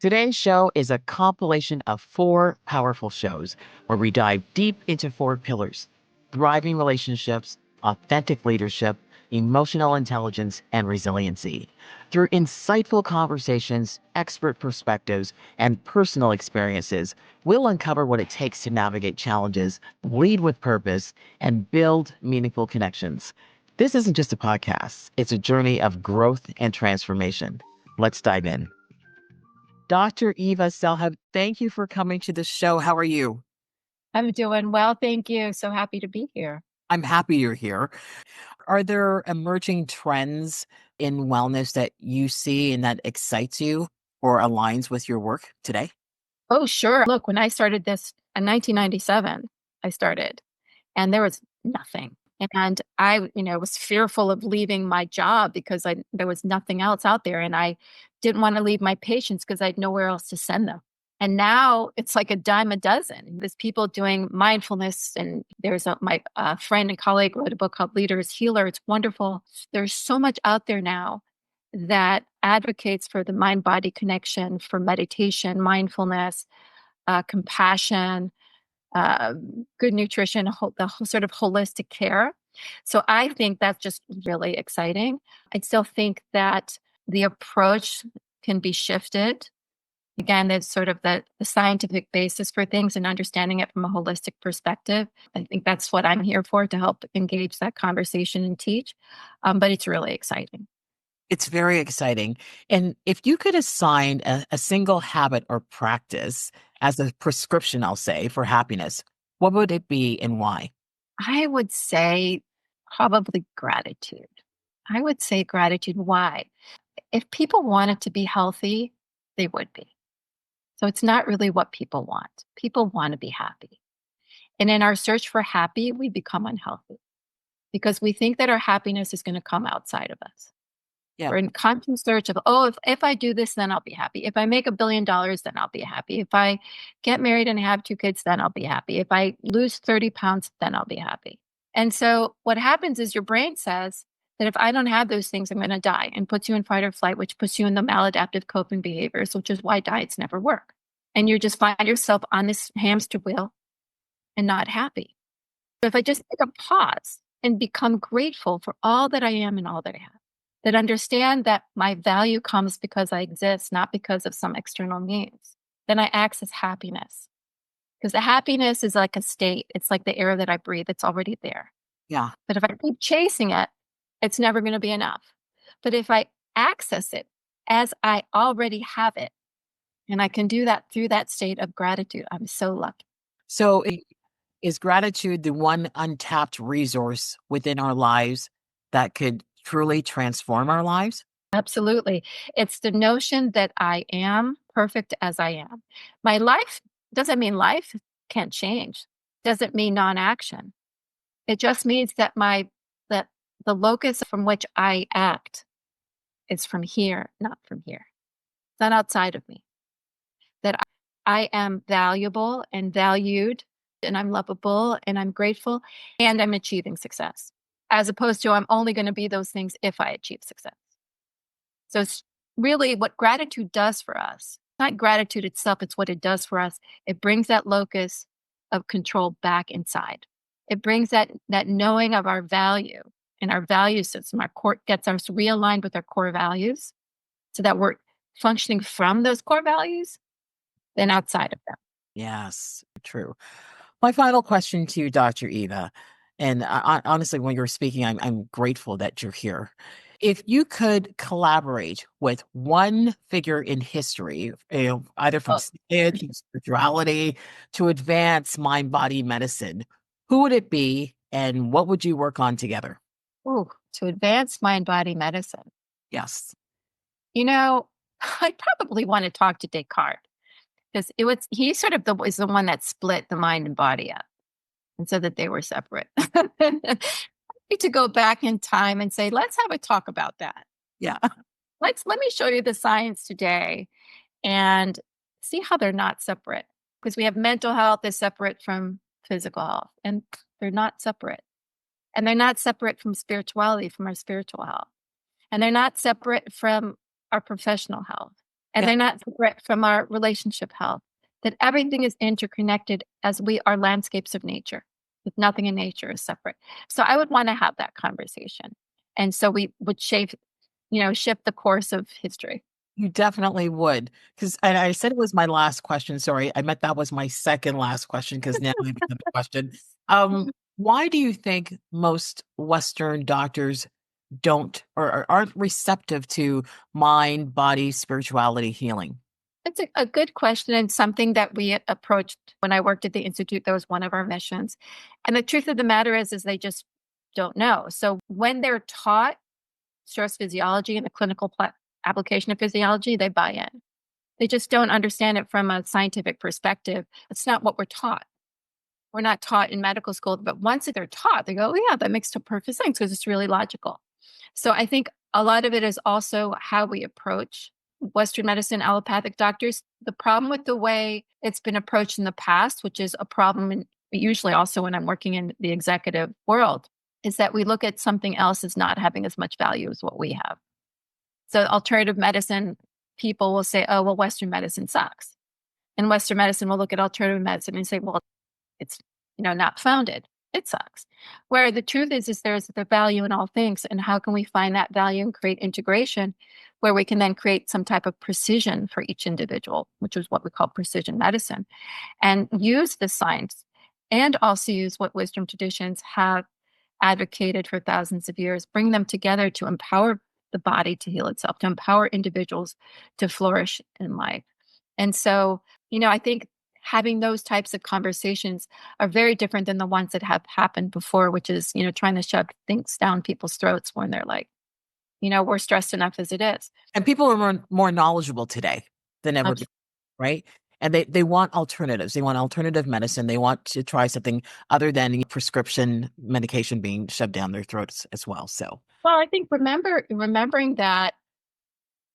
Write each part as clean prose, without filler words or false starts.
Today's show is a compilation of four powerful shows where we dive deep into four pillars: thriving relationships, authentic leadership, emotional intelligence, and resiliency. Through insightful conversations, expert perspectives, and personal experiences, we'll uncover what it takes to navigate challenges, lead with purpose, and build meaningful connections. This isn't just a podcast, it's a journey of growth and transformation. Let's dive in. Dr. Eva Selhab, thank you for coming to the show. How are you? I'm doing well, thank you. So happy to be here. I'm happy you're here. Are there emerging trends in wellness that you see and that excites you or aligns with your work today? Oh, sure. Look, when I started this in 1997, I started, and there was nothing. And I, was fearful of leaving my job because there was nothing else out there. And I didn't want to leave my patients because I had nowhere else to send them. And now it's like a dime a dozen. There's people doing mindfulness, and there's my friend and colleague wrote a book called Leader is Healer. It's wonderful. There's so much out there now that advocates for the mind body connection, for meditation, mindfulness, compassion, good nutrition, the whole sort of holistic care. So I think that's just really exciting. I still think that the approach can be shifted. Again, there's sort of the scientific basis for things and understanding it from a holistic perspective. I think that's what I'm here for, to help engage that conversation and teach. But it's really exciting. It's very exciting. And if you could assign a single habit or practice as a prescription, I'll say, for happiness, what would it be and why? I would say probably gratitude. I would say gratitude. Why? If people wanted to be healthy, they would be. So it's not really what people want. People want to be happy. And in our search for happy, we become unhealthy because we think that our happiness is going to come outside of us. Yeah. We're in constant search of, oh, if I do this, then I'll be happy. If I make $1 billion, then I'll be happy. If I get married and have 2 kids, then I'll be happy. If I lose 30 pounds, then I'll be happy. And so what happens is your brain says that if I don't have those things, I'm going to die, and puts you in fight or flight, which puts you in the maladaptive coping behaviors, which is why diets never work. And you just find yourself on this hamster wheel and not happy. So if I just take a pause and become grateful for all that I am and all that I have, that understand that my value comes because I exist, not because of some external means, then I access happiness. Because the happiness is like a state. It's like the air that I breathe. It's already there. Yeah. But if I keep chasing it, it's never going to be enough. But if I access it as I already have it, and I can do that through that state of gratitude, I'm so lucky. So is gratitude the one untapped resource within our lives that could truly transform our lives? Absolutely. It's the notion that I am perfect as I am. My life doesn't mean life can't change. Doesn't mean non-action. It just means that that the locus from which I act is from here, not from here. It's not outside of me. That I am valuable and valued, and I'm lovable and I'm grateful, and I'm achieving success. As opposed to I'm only going to be those things if I achieve success. So it's really what gratitude does for us. Not gratitude itself, it's what it does for us. It brings that locus of control back inside. It brings that knowing of our value and our value system. Our core gets us realigned with our core values so that we're functioning from those core values than outside of them. Yes, true. My final question to you, Dr. Eva, and honestly, when you're speaking, I'm grateful that you're here. If you could collaborate with one figure in history, either from Oh, science, to spirituality, to advance mind body medicine, who would it be and what would you work on together? ooh, to advance mind body medicine. Yes. You know, I probably want to talk to Descartes because he sort of was the one that split the mind and body up and said that they were separate. Need to go back in time and say, let's have a talk about that. Yeah. Let me show you the science today and see how they're not separate. Because we have mental health is separate from physical health, and they're not separate. And they're not separate from spirituality, from our spiritual health. And they're not separate from our professional health. and they're not separate from our relationship health, that everything is interconnected as we are landscapes of nature, with nothing in nature is separate. So I would want to have that conversation. And so we would shift the course of history. You definitely would. And I said it was my last question. Sorry. I meant that was my second last question because now I have another question. Why do you think most Western doctors don't or aren't receptive to mind, body, spirituality, healing? It's a good question, and something that we approached when I worked at the Institute. That was one of our missions. And the truth of the matter is they just don't know. So when they're taught stress physiology and the clinical application of physiology, they buy in. They just don't understand it from a scientific perspective. It's not what we're taught. We're not taught in medical school, but once they're taught, they go, oh, yeah, that makes perfect sense because it's really logical. So I think a lot of it is also how we approach Western medicine, allopathic doctors. The problem with the way it's been approached in the past, which is a problem usually also when I'm working in the executive world, is that we look at something else as not having as much value as what we have. So alternative medicine people will say, oh, well, Western medicine sucks. And Western medicine will look at alternative medicine and say, well, it's not founded. It sucks. Where the truth is there's the value in all things. And how can we find that value and create integration where we can then create some type of precision for each individual, which is what we call precision medicine, and use the science and also use what wisdom traditions have advocated for thousands of years, bring them together to empower the body to heal itself, to empower individuals to flourish in life. And so, I think having those types of conversations are very different than the ones that have happened before, which is, trying to shove things down people's throats when they're like, we're stressed enough as it is. And people are more knowledgeable today than ever before, right? And they want alternatives. They want alternative medicine. They want to try something other than prescription medication being shoved down their throats as well. So, well, I think remembering that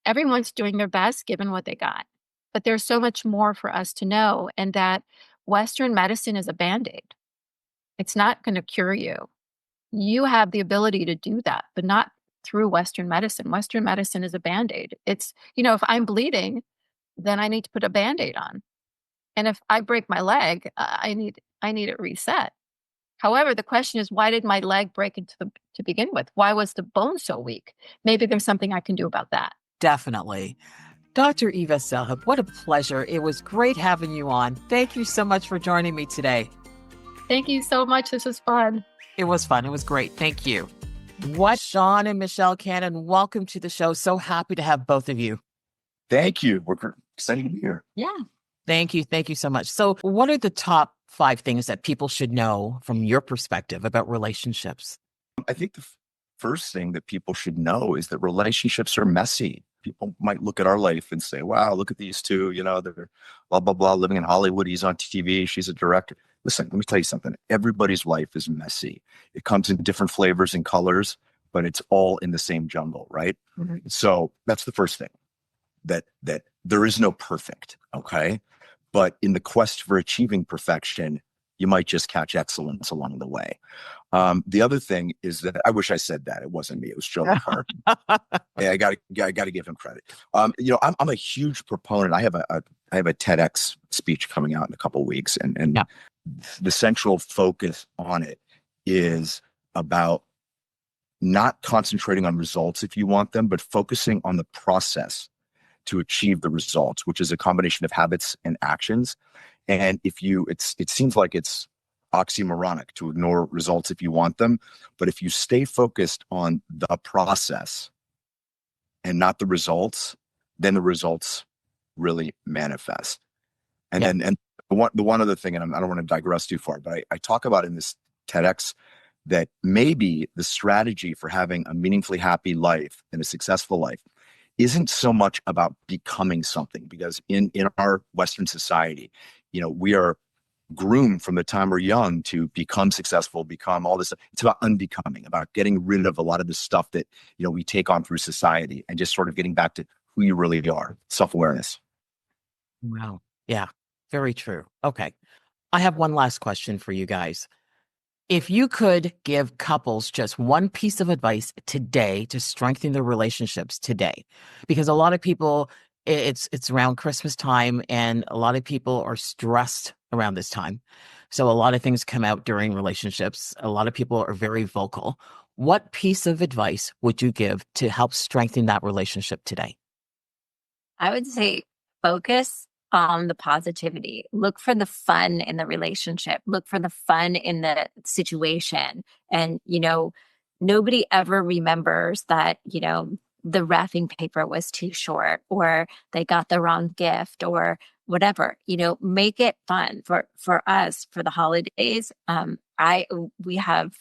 everyone's doing their best given what they got, but there's so much more for us to know, and that Western medicine is a Band-Aid. It's not going to cure you. You have the ability to do that, but not through Western medicine. Western medicine is a Band-Aid. It's, if I'm bleeding, then I need to put a Band-Aid on. And if I break my leg, I need it reset. However, the question is, why did my leg break to begin with? Why was the bone so weak? Maybe there's something I can do about that. definitely. Dr. Eva Selhub, what a pleasure. It was great having you on. Thank you so much for joining me today. Thank you so much. This was fun. It was fun. It was great. Thank you. What, Sean and Michelle Cannon, welcome to the show. So happy to have both of you. Thank you. We're excited to be here. Yeah. Thank you. Thank you so much. So what are the top 5 things that people should know from your perspective about relationships? I think the first thing that people should know is that relationships are messy. People might look at our life and say, wow, look at these two, they're blah, blah, blah, living in Hollywood. He's on TV. She's a director. Listen, let me tell you something. Everybody's life is messy. It comes in different flavors and colors, but it's all in the same jungle, right? Mm-hmm. So that's the first thing, that there is no perfect, okay? But in the quest for achieving perfection, you might just catch excellence along the way. The other thing is that I wish I said that. It wasn't me. It was Joe McCart. Yeah, I got to give him credit. I'm a huge proponent. I have a TEDx speech coming out in a couple of weeks, and yeah. The central focus on it is about not concentrating on results if you want them, but focusing on the process to achieve the results, which is a combination of habits and actions. And it seems like it's oxymoronic to ignore results if you want them. But if you stay focused on the process and not the results, then the results really manifest. And yeah. and the one other thing, and I don't want to digress too far, but I talk about in this TEDx that maybe the strategy for having a meaningfully happy life and a successful life isn't so much about becoming something, because in our Western society, we are groomed from the time we're young to become successful, become all this. It's about unbecoming, about getting rid of a lot of the stuff that, we take on through society and just sort of getting back to who you really are, self-awareness. Wow. Yeah, very true. Okay. I have one last question for you guys. If you could give couples just one piece of advice today to strengthen their relationships today, because a lot of people It's around Christmas time, and a lot of people are stressed around this time. So a lot of things come out during relationships. A lot of people are very vocal. What piece of advice would you give to help strengthen that relationship today? I would say focus on the positivity. Look for the fun in the relationship. Look for the fun in the situation. And, nobody ever remembers that, the wrapping paper was too short or they got the wrong gift or whatever. Make it fun for us for the holidays. We have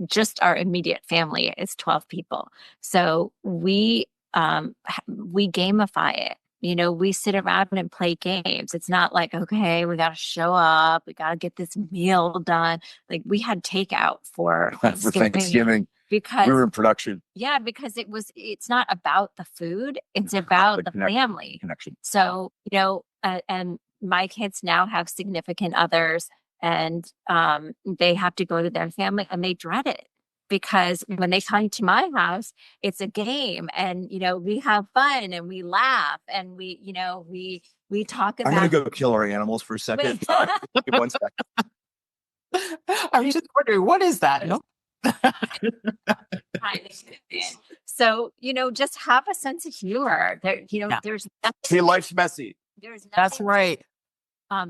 just our immediate family is 12 people. So we gamify it. We sit around and play games. It's not like, okay, we got to show up. We got to get this meal done. Like we had takeout for For Thanksgiving, we because, were in production. yeah, because it's not about the food. It's about the family. Connection. So, and my kids now have significant others and they have to go to their family and they dread it because when they come to my house, it's a game and, we have fun and we laugh and we talk I'm about. going to go kill our animals for a second. Give me 1 second. I'm just wondering, what is that? No? So, just have a sense of humor. Yeah. There's See, life's messy. there's nothing That's right.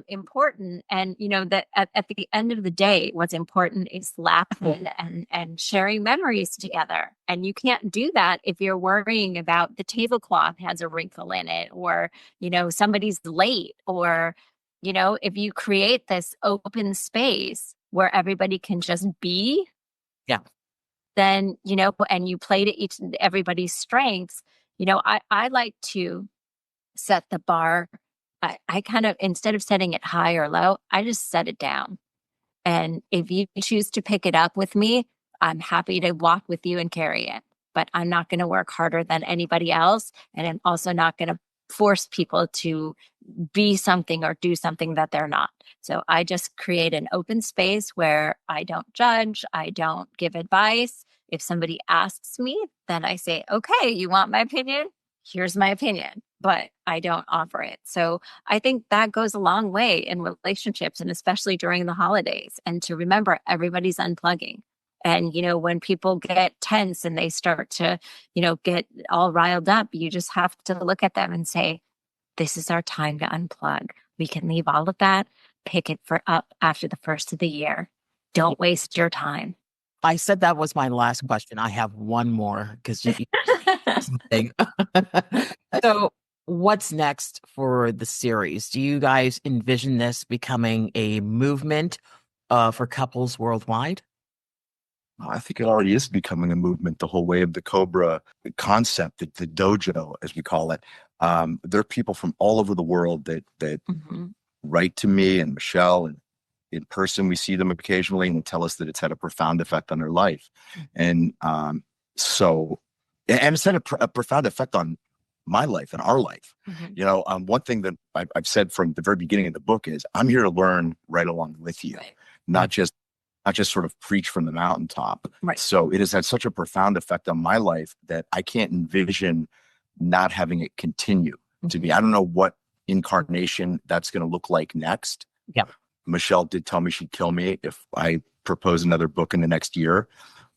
important. And, that at the end of the day, what's important is laughing and sharing memories together. And you can't do that if you're worrying about the tablecloth has a wrinkle in it or, somebody's late or, if you create this open space where everybody can just be. Yeah. Then, and you play to everybody's strengths, I like to set the bar. I kind of, instead of setting it high or low, I just set it down. And if you choose to pick it up with me, I'm happy to walk with you and carry it. But I'm not going to work harder than anybody else. And I'm also not going to force people to be something or do something that they're not. So I just create an open space where I don't judge. I don't give advice. If somebody asks me, then I say, okay, you want my opinion? Here's my opinion, but I don't offer it. So I think that goes a long way in relationships and especially during the holidays and to remember everybody's unplugging. And, when people get tense and they start to, get all riled up, you just have to look at them and say, this is our time to unplug. We can leave all of that, pick it up after the first of the year. Don't waste your time. I said that was my last question. I have one more because you something. So, what's next for the series? Do you guys envision this becoming a movement for couples worldwide? I think it already is becoming a movement, the whole way of the Cobra concept, the dojo, as we call it. There are people from all over the world that write to me and Michelle, and in person, we see them occasionally and tell us that it's had a profound effect on their life. And so, and it's had a profound effect on my life and our life. One thing that I've said from the very beginning of the book is I'm here to learn right along with you, not just sort of preach from the mountaintop. Right. So it has had such a profound effect on my life that I can't envision not having it continue to be. I don't know what incarnation that's going to look like next. Yeah. Michelle did tell me she'd kill me if I propose another book in the next year.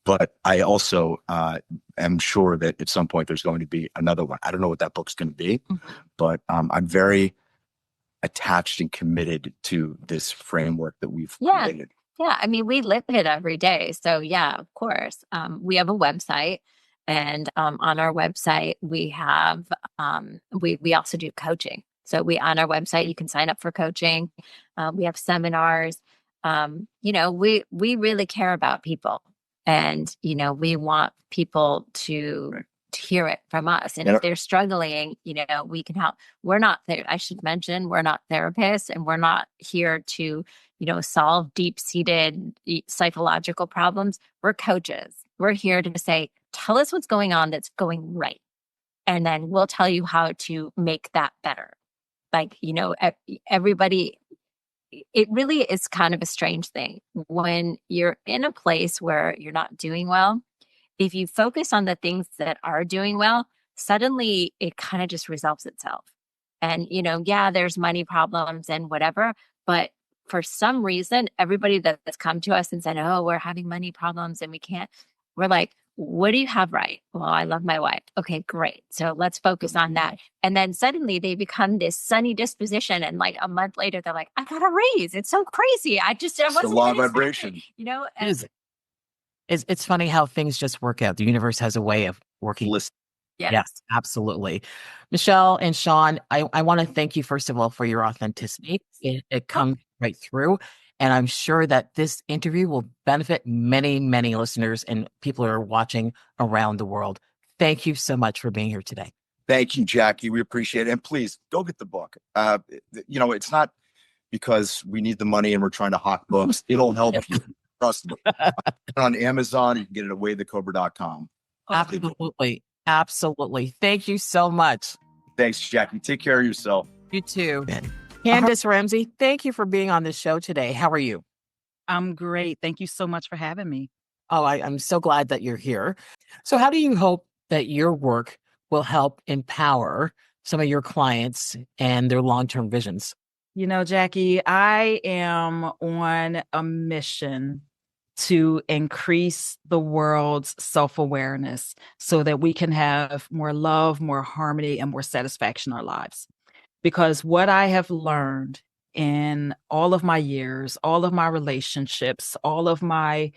But I also am sure that at some point there's going to be another one. I don't know what that book's going to be, but I'm very attached and committed to this framework that we've created. Yeah. I mean, we live it every day. So yeah, of course. We have a website and on our website, we have, we also do coaching. So on our website, you can sign up for coaching. We have seminars. We really care about people and, we want people to hear it from us. And if they're struggling, we can help. We're not there. I should mention, we're not therapists and we're not here to, solve deep-seated psychological problems. We're coaches. We're here to say, tell us what's going on that's going right. And then we'll tell you how to make that better. Like, everybody, it really is kind of a strange thing when you're in a place where you're not doing well. If you focus on the things that are doing well, suddenly it kind of just resolves itself. And, yeah, there's money problems and whatever, but for some reason, everybody that's come to us and said, oh, we're having money problems and we're like, what do you have right? Well, I love my wife. Okay, great. So let's focus on that. And then suddenly they become this sunny disposition. And like a month later, they're like, I got a raise. It's so crazy. I It's wasn't the law of expecting vibration. it, It is. It's funny how things just work out. The universe has a way of working. Listen, Yes, absolutely. Michelle and Sean, I want to thank you, first of all, for your authenticity. It comes right through. And I'm sure that this interview will benefit many, many listeners and people who are watching around the world. Thank you so much for being here today. thank you, Jackie. We appreciate it. And please go get the book. It's not because we need the money and we're trying to hawk books. It'll help you. Trust me. On Amazon, you can get it at waythecobra.com. Absolutely. Absolutely. Thank you so much. Thanks, Jackie. Take care of yourself. You too. Candace Ramsey, thank you for being on the show today. How are you? I'm great. Thank you so much for having me. Oh, I'm so glad that you're here. So how do you hope that your work will help empower some of your clients and their long-term visions? Jackie, I am on a mission to increase the world's self-awareness so that we can have more love, more harmony, and more satisfaction in our lives. Because what I have learned in all of my years, all of my relationships, all of my,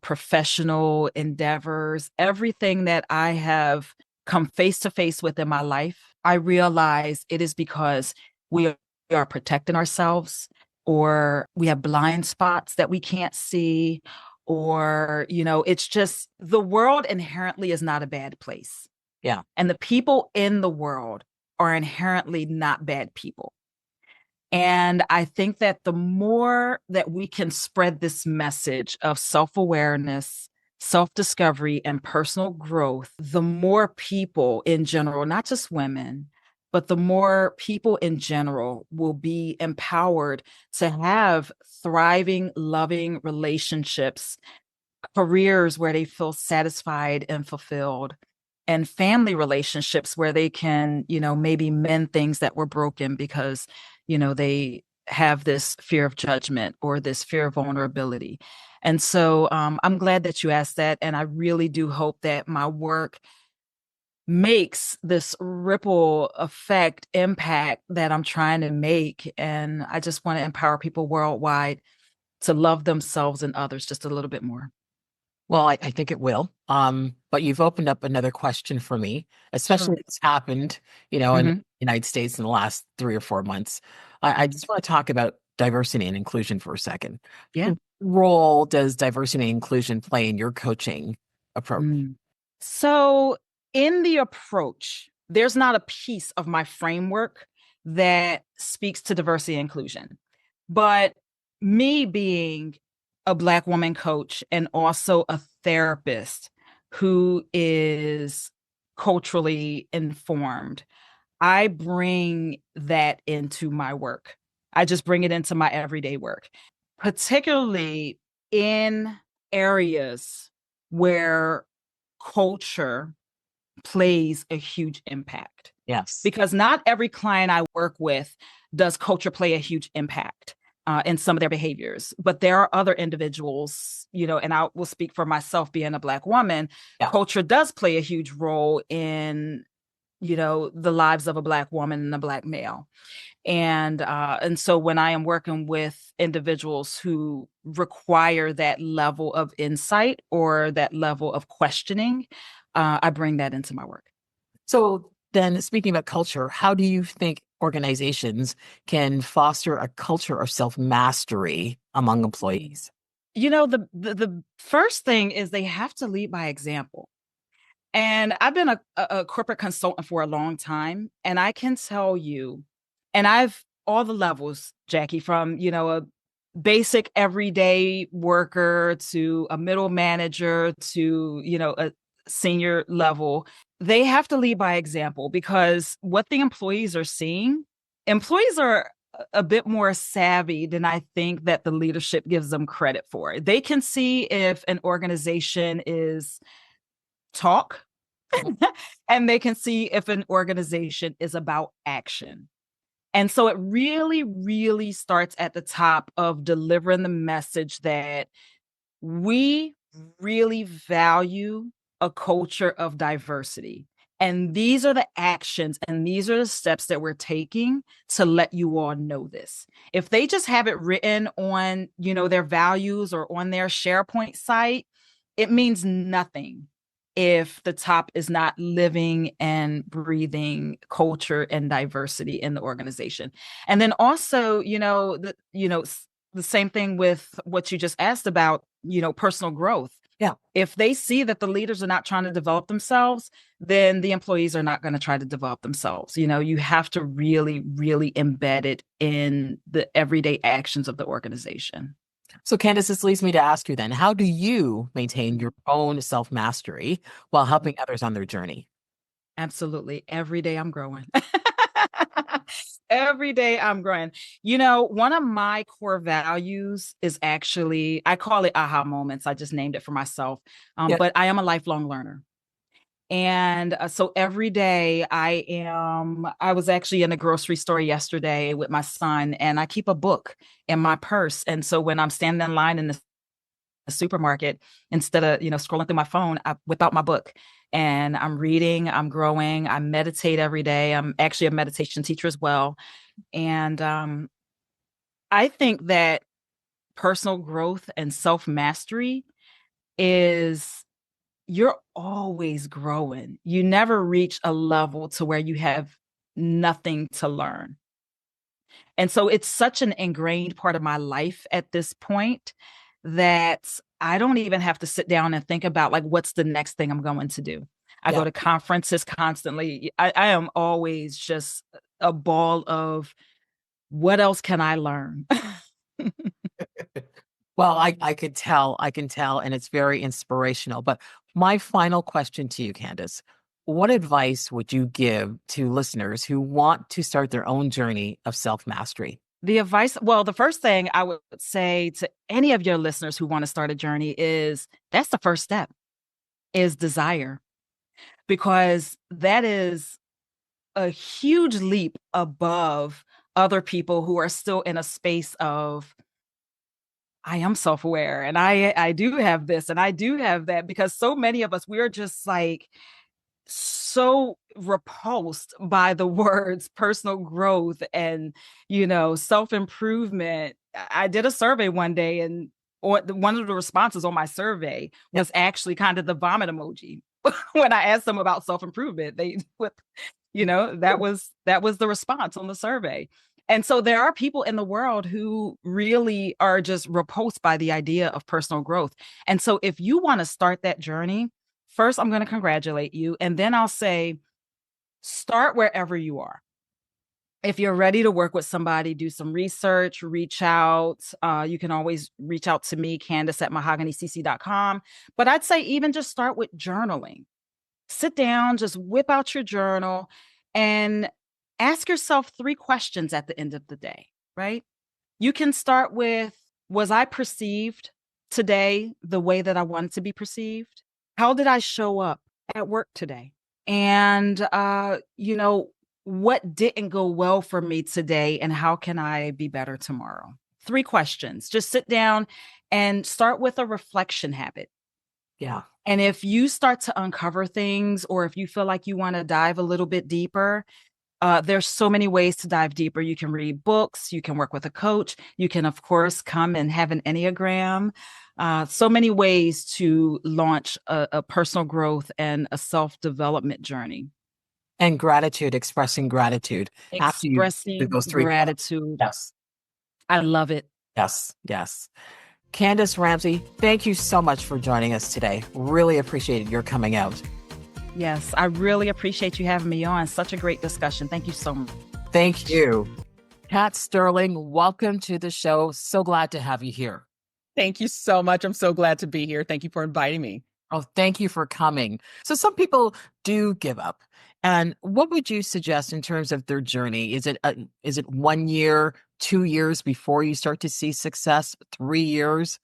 professional endeavors, everything that I have come face to face with in my life, I realize it is because we are protecting ourselves, or we have blind spots that we can't see, or, it's just the world inherently is not a bad place. Yeah. And the people in the world are inherently not bad people. And I think that the more that we can spread this message of self-awareness, self-discovery, and personal growth, the more people in general, not just women, but the more people in general will be empowered to have thriving, loving relationships, careers where they feel satisfied and fulfilled, and family relationships where they can, maybe mend things that were broken because, they have this fear of judgment or this fear of vulnerability. And so I'm glad that you asked that. And I really do hope that my work makes this ripple effect impact that I'm trying to make. And I just want to empower people worldwide to love themselves and others just a little bit more. Well, I think it will. But you've opened up another question for me, especially Sure. what's happened, in the United States in the last 3 or 4 months. I just want to talk about diversity and inclusion for a second. Yeah. What role does diversity and inclusion play in your coaching approach? So in the approach, there's not a piece of my framework that speaks to diversity and inclusion. But me being a Black woman coach and also a therapist who is culturally informed, I bring that into my work. I just bring it into my everyday work, particularly in areas where culture plays a huge impact. Yes. Because not every client I work with does culture play a huge impact in some of their behaviors. But there are other individuals, and I will speak for myself being a Black woman, culture does play a huge role in, the lives of a Black woman and a Black male. And so when I am working with individuals who require that level of insight or that level of questioning, I bring that into my work. So then, speaking about culture, how do you think organizations can foster a culture of self-mastery among employees? The first thing is they have to lead by example. And I've been a corporate consultant for a long time, and I can tell you, and I've all the levels, Jackie, from, a basic everyday worker to a middle manager to, a senior level. They have to lead by example, because what the employees are seeing, employees are a bit more savvy than I think that the leadership gives them credit for. They can see if an organization is talk and they can see if an organization is about action. And so it really, really starts at the top of delivering the message that we really value a culture of diversity. And these are the actions and these are the steps that we're taking to let you all know this. If they just have it written on, their values or on their SharePoint site, it means nothing if the top is not living and breathing culture and diversity in the organization. And then also, the same thing with what you just asked about, personal growth. Yeah. If they see that the leaders are not trying to develop themselves, then the employees are not going to try to develop themselves. You have to really, really embed it in the everyday actions of the organization. So, Candace, this leads me to ask you then, how do you maintain your own self-mastery while helping others on their journey? Absolutely. Every day I'm growing. Every day I'm growing. One of my core values is actually, I call it aha moments. I just named it for myself. But I am a lifelong learner. And so every day I was actually in a grocery store yesterday with my son, and I keep a book in my purse. And so when I'm standing in line in the supermarket, instead of, scrolling through my phone, I whip out my book and I'm reading, I'm growing, I meditate every day. I'm actually a meditation teacher as well. And I think that personal growth and self-mastery is you're always growing. You never reach a level to where you have nothing to learn. And so it's such an ingrained part of my life at this point that I don't even have to sit down and think about like, what's the next thing I'm going to do? I go to conferences constantly. I am always just a ball of what else can I learn? Well, I could tell, and it's very inspirational. But my final question to you, Candace, what advice would you give to listeners who want to start their own journey of self-mastery? The advice, well, the first thing I would say to any of your listeners who want to start a journey is that's the first step, is desire, because that is a huge leap above other people who are still in a space of I am self-aware and I do have this and I do have that, because so many of us, we're just like so repulsed by the words personal growth and, self-improvement. I did a survey one day, and one of the responses on my survey was actually kind of the vomit emoji. When I asked them about self-improvement, that was the response on the survey. And so there are people in the world who really are just repulsed by the idea of personal growth. And so if you want to start that journey, first, I'm going to congratulate you. And then I'll say, start wherever you are. If you're ready to work with somebody, do some research, reach out. You can always reach out to me, Candace at mahoganykc.com. But I'd say even just start with journaling. Sit down, just whip out your journal and ask yourself 3 questions at the end of the day, right? You can start with, was I perceived today the way that I wanted to be perceived? How did I show up at work today? And, what didn't go well for me today and how can I be better tomorrow? 3 questions. Just sit down and start with a reflection habit. Yeah. And if you start to uncover things, or if you feel like you want to dive a little bit deeper, there's so many ways to dive deeper. You can read books, you can work with a coach, you can, of course, come and have an Enneagram. So many ways to launch a personal growth and a self-development journey. And gratitude, expressing gratitude. After you Expressing those 3 gratitude. Yes. I love it. Yes. Yes. Candace Ramsey, thank you so much for joining us today. Really appreciated your coming out. Yes, I really appreciate you having me on. Such a great discussion. Thank you so much. Thank you. Kat Sterling, welcome to the show. So glad to have you here. Thank you so much. I'm so glad to be here. Thank you for inviting me. Oh, thank you for coming. So some people do give up. And what would you suggest in terms of their journey? Is it 1 year, 2 years before you start to see success, 3 years?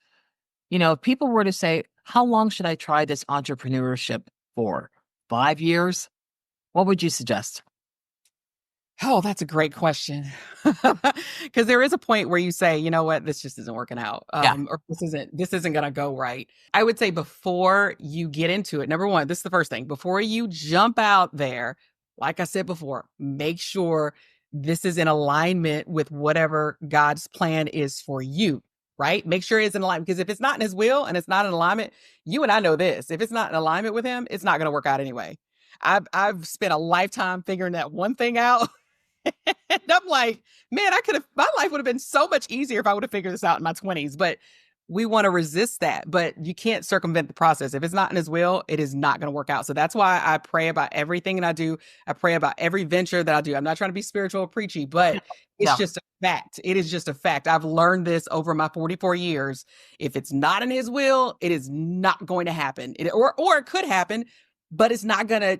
If people were to say, how long should I try this entrepreneurship for? 5 years? What would you suggest? Oh, that's a great question. Because there is a point where you say, you know what, this just isn't working out. Yeah. Or this isn't gonna go right. I would say before you get into it, number one, this is the first thing. Before you jump out there, like I said before, make sure this is in alignment with whatever God's plan is for you, right? Make sure it's in alignment. Because if it's not in his will and it's not in alignment, you and I know this. If it's not in alignment with him, it's not gonna work out anyway. I've spent a lifetime figuring that one thing out. And I'm like, man, my life would have been so much easier if I would have figured this out in my 20s. But we want to resist that. But you can't circumvent the process. If it's not in his will, it is not going to work out. So that's why I pray about everything that I do. I pray about every venture that I do. I'm not trying to be spiritual or preachy, but it's Yeah. just a fact. It is just a fact. I've learned this over my 44 years. If it's not in his will, it is not going to happen. Or it could happen, but it's not gonna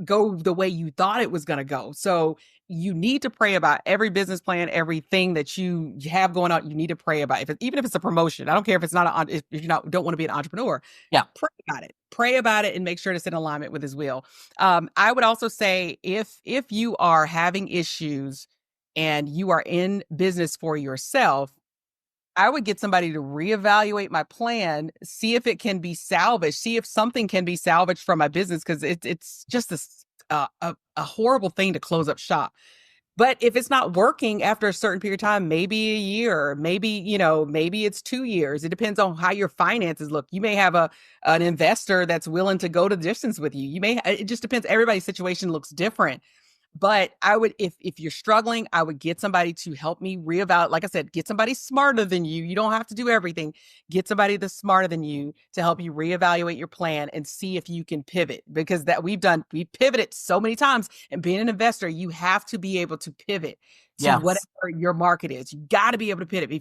go the way you thought it was gonna go. So you need to pray about every business plan, everything that you have going on. You need to pray about even if it's a promotion. I don't care if it's not if you don't want to be an entrepreneur. Yeah. Pray about it and make sure it's in alignment with his will. I would also say if you are having issues and you are in business for yourself, I would get somebody to reevaluate my plan, see if it can be salvaged, see if something can be salvaged from my business, because it's just a horrible thing to close up shop. But if it's not working after a certain period of time, maybe a year, maybe it's 2 years. It depends on how your finances look. You may have an investor that's willing to go the distance with you. It just depends. Everybody's situation looks different. But I would, if you're struggling, I would get somebody to help me reevaluate. Like I said, get somebody smarter than you. You don't have to do everything. Get somebody that's smarter than you to help you reevaluate your plan and see if you can pivot. Because we pivoted so many times. And being an investor, you have to be able to pivot to Yes. whatever your market is. You got to be able to pivot.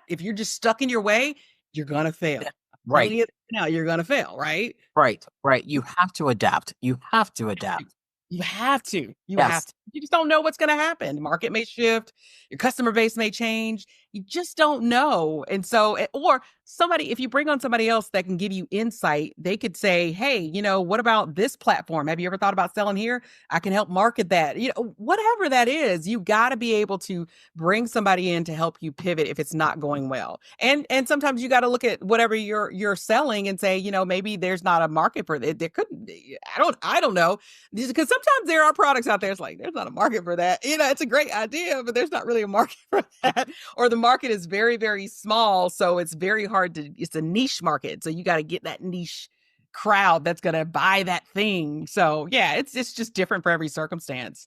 If you're just stuck in your way, you're gonna fail. Right. Now you're gonna fail, right? Right. You have to adapt. You have to adapt. You have to. You Yes. have to. You just don't know what's going to happen. The market may shift. Your customer base may change. You just don't know. And so, or if you bring on somebody else that can give you insight, they could say, hey, what about this platform? Have you ever thought about selling here? I can help market that. Whatever that is, you got to be able to bring somebody in to help you pivot if it's not going well. And sometimes you got to look at whatever you're selling and say, maybe there's not a market for it. There couldn't be. I don't know. Because sometimes there are products out there. It's like, there's not a market for that. It's a great idea, but there's not really a market for that. Or the market is very, very small. So it's very hard it's a niche market. So you got to get that niche crowd that's going to buy that thing. So yeah, it's just different for every circumstance.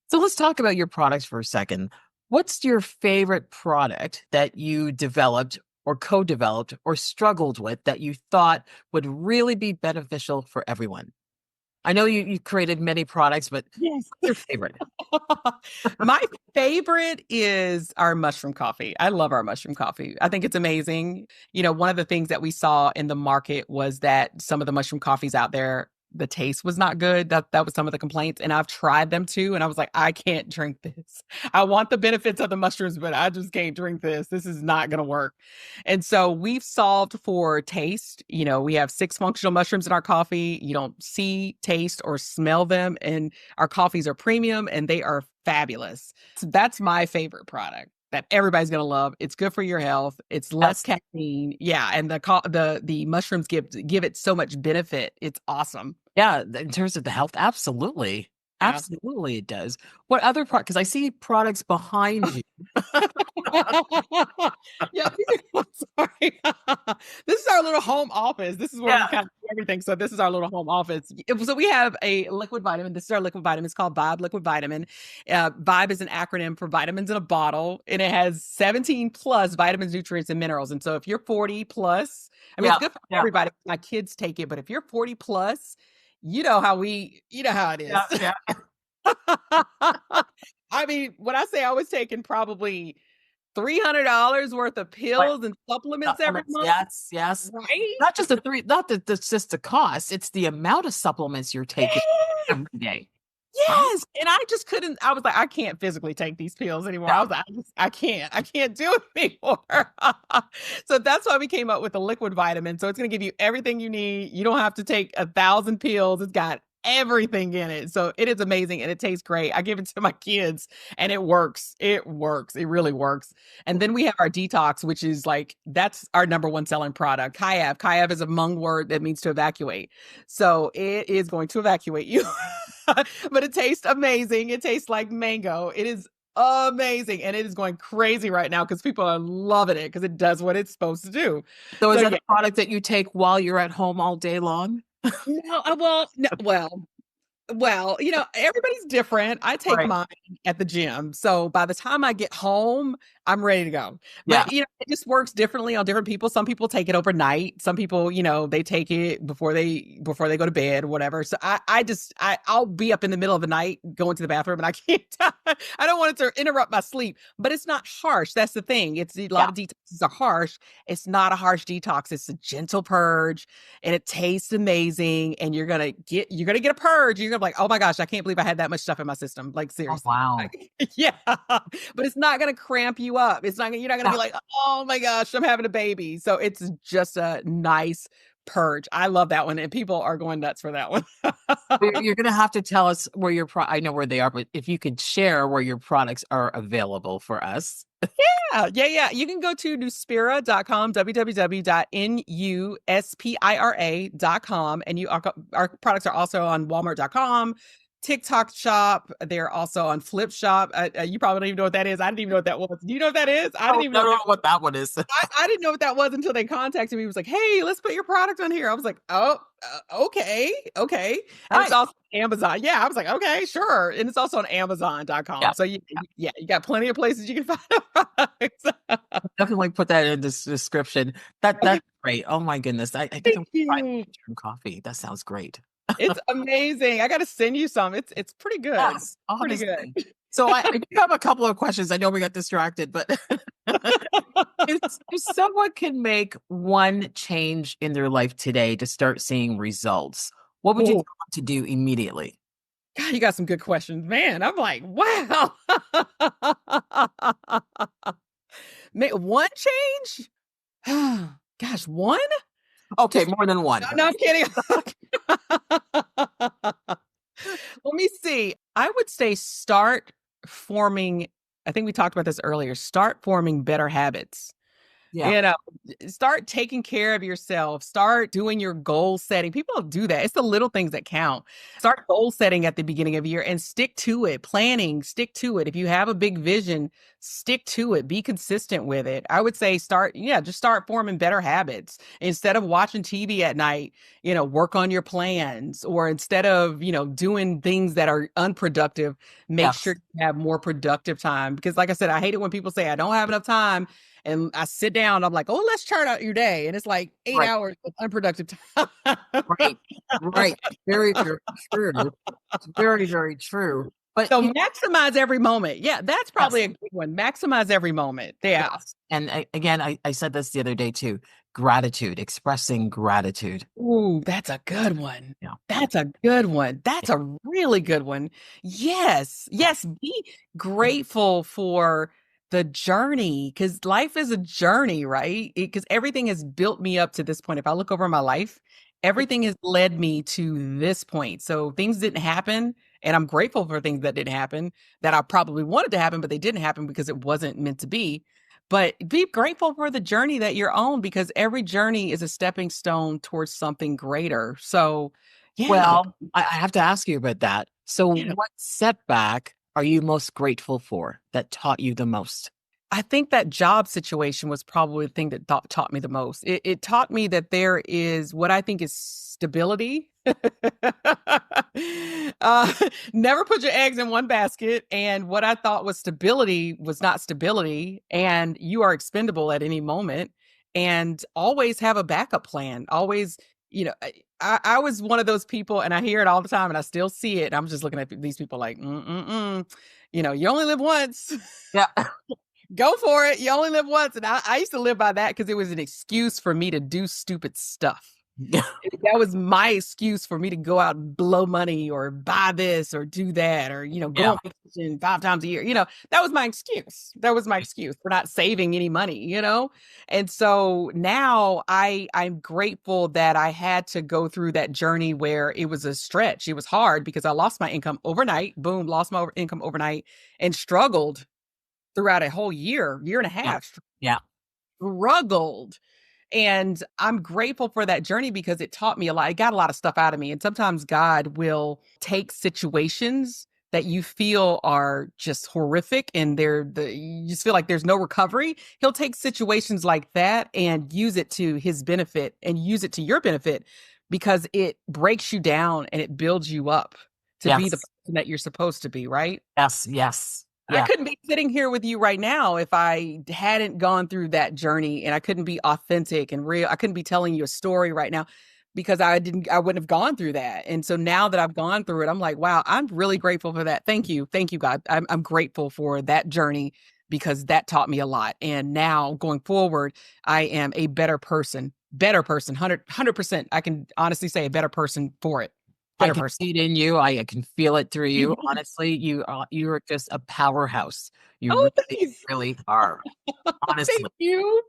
So let's talk about your products for a second. What's your favorite product that you developed or co-developed or struggled with that you thought would really be beneficial for everyone? I know you created many products, but Yes. what's your favorite? My favorite is our mushroom coffee. I love our mushroom coffee. I think it's amazing. One of the things that we saw in the market was that some of the mushroom coffees out there, the taste was not good. That was some of the complaints. And I've tried them too. And I was like, I can't drink this. I want the benefits of the mushrooms, but I just can't drink this. This is not going to work. And so we've solved for taste. We have 6 functional mushrooms in our coffee. You don't see, taste, or smell them. And our coffees are premium and they are fabulous. So that's my favorite product that everybody's going to love. It's good for your health. It's less caffeine. Yeah. And the mushrooms give it so much benefit. It's awesome. Yeah, in terms of the health, absolutely. Yeah. Absolutely it does. What other products? Because I see products behind you. Yeah, I'm sorry. This is our little home office. This is where we kind of do everything. So this is our little home office. So we have a liquid vitamin. This is our liquid vitamin. It's called Vibe Liquid Vitamin. Vibe is an acronym for vitamins in a bottle, and it has 17 plus vitamins, nutrients, and minerals. And so if you're 40 plus, it's good for everybody. My kids take it, but if you're 40 plus, you know how it is. Yeah. When I say I was taking probably $300 worth of pills and supplements every month. Yes. Right? Not just that's just the cost. It's the amount of supplements you're taking every day. Yes. And I just couldn't. I was like, I can't physically take these pills anymore. Yeah. I was like, I can't do it anymore. So that's why we came up with the liquid vitamin. So it's going to give you everything you need. You don't have to take 1,000 pills. It's got everything in it. So it is amazing and it tastes great. I give it to my kids and it works. It works. It really works. And then we have our detox, which is like, that's our number one selling product. Kayav. Kayav is a Hmong word that means to evacuate. So it is going to evacuate you. But it tastes amazing. It tastes like mango. It is amazing. And it is going crazy right now because people are loving it because it does what it's supposed to do. So is So, that yeah. a product that you take while you're at home all day long? No, well, everybody's different. I take Right. mine at the gym. So by the time I get home, I'm ready to go. Yeah. But, it just works differently on different people. Some people take it overnight. Some people, they take it before they go to bed or whatever. So I'll be up in the middle of the night going to the bathroom and I can't, I don't want it to interrupt my sleep, but it's not harsh. That's the thing. It's a lot of detoxes are harsh. It's not a harsh detox. It's a gentle purge and it tastes amazing. And you're going to get a purge. You're going to be like, oh my gosh, I can't believe I had that much stuff in my system. Like seriously. Oh, wow. Yeah. But it's not going to cramp you up. You're not going to be like, oh my gosh, I'm having a baby. So it's just a nice purge. I love that one. And people are going nuts for that one. You're going to have to tell us where I know where they are, but if you could share where your products are available for us. Yeah. You can go to Nuspira.com, www.nuspira.com. And our products are also on Walmart.com, TikTok Shop. They're also on Flip Shop. You probably don't even know what that is. I didn't even know what that was. Do you know what that is? I didn't even know what that one is. I didn't know what that was until they contacted me. It was like, hey, let's put your product on here. I was like, oh, okay. And it's also on Amazon. Yeah, I was like, okay, sure. And it's also on Amazon.com. Yeah. So you got plenty of places you can find products. Definitely put that in this description. That's great. Oh my goodness. I think I'm trying coffee. That sounds great. It's amazing. I got to send you some. It's pretty good. Yes, pretty good. So I do have a couple of questions. I know we got distracted, but if someone can make one change in their life today to start seeing results, what would you want to do immediately? God, you got some good questions, man. I'm like, wow. One change? Gosh, one? Okay, more than one. No, I'm kidding. Let me see. I would say start forming, I think we talked about this earlier, start forming better habits. Yeah. Start taking care of yourself. Start doing your goal setting. People don't do that. It's the little things that count. Start goal setting at the beginning of the year and stick to it. Planning, stick to it. If you have a big vision, stick to it. Be consistent with it. I would say just start forming better habits. Instead of watching TV at night, work on your plans. Or instead of, doing things that are unproductive, make sure you have more productive time. Because like I said, I hate it when people say, I don't have enough time. And I sit down, I'm like, oh, let's chart out your day. And it's like 8 hours of unproductive time. Right. Very, very true. Very, very true. But so maximize every moment. Yeah, that's probably a good one. Maximize every moment. Yeah. Yes. And again, I said this the other day too. Gratitude, expressing gratitude. Ooh, that's a good one. Yeah. That's a good one. That's a really good one. Yes. Be grateful for the journey, because life is a journey, right? Because everything has built me up to this point. If I look over my life, everything has led me to this point. So things didn't happen, and I'm grateful for things that didn't happen that I probably wanted to happen, but they didn't happen because it wasn't meant to be. But be grateful for the journey that you're on, because every journey is a stepping stone towards something greater. So, yeah. Well, I have to ask you about that. So what setback are you most grateful for that taught you the most? I think that job situation was probably the thing that taught me the most. It taught me that there is what I think is stability. Never put your eggs in one basket. And what I thought was stability was not stability. And you are expendable at any moment. And always have a backup plan. Always, I was one of those people, and I hear it all the time, and I still see it. And I'm just looking at these people like, you only live once. Yeah. Go for it. You only live once. And I used to live by that because it was an excuse for me to do stupid stuff. That was my excuse for me to go out and blow money or buy this or do that or, go Yeah. on vacation 5 times a year. That was my excuse. That was my excuse for not saving any money. And so now I'm grateful that I had to go through that journey where it was a stretch. It was hard because I lost my income overnight. Boom, lost my income overnight and struggled throughout a whole year and a half. Yeah. Struggled. And I'm grateful for that journey because it taught me a lot. It got a lot of stuff out of me. And sometimes God will take situations that you feel are just horrific and you just feel like there's no recovery. He'll take situations like that and use it to his benefit and use it to your benefit because it breaks you down and it builds you up to be the Yes. person that you're supposed to be, right? Yes. I couldn't be sitting here with you right now if I hadn't gone through that journey, and I couldn't be authentic and real. I couldn't be telling you a story right now because I wouldn't have gone through that. And so now that I've gone through it, I'm like, wow, I'm really grateful for that. Thank you. Thank you, God. I'm grateful for that journey because that taught me a lot. And now going forward, I am a better person, 100%. I can honestly say a better person for it. I Better can person. see it in you. I can feel it through you. Honestly, you're just a powerhouse. You Oh, really, really are. Honestly. thank you.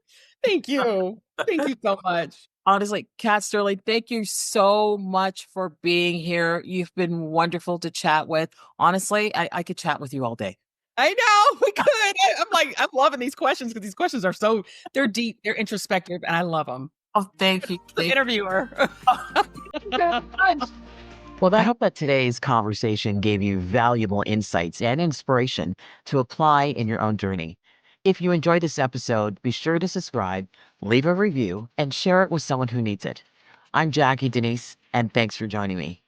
Thank you. Thank you so much. Honestly, Kat Sterling, thank you so much for being here. You've been wonderful to chat with. Honestly, I could chat with you all day. I know we could. I'm loving these questions because these questions are they're deep, they're introspective, and I love them. Oh, thank you. The interviewer. Well, I hope that today's conversation gave you valuable insights and inspiration to apply in your own journey. If you enjoyed this episode, be sure to subscribe, leave a review, and share it with someone who needs it. I'm Jackie Denise, and thanks for joining me.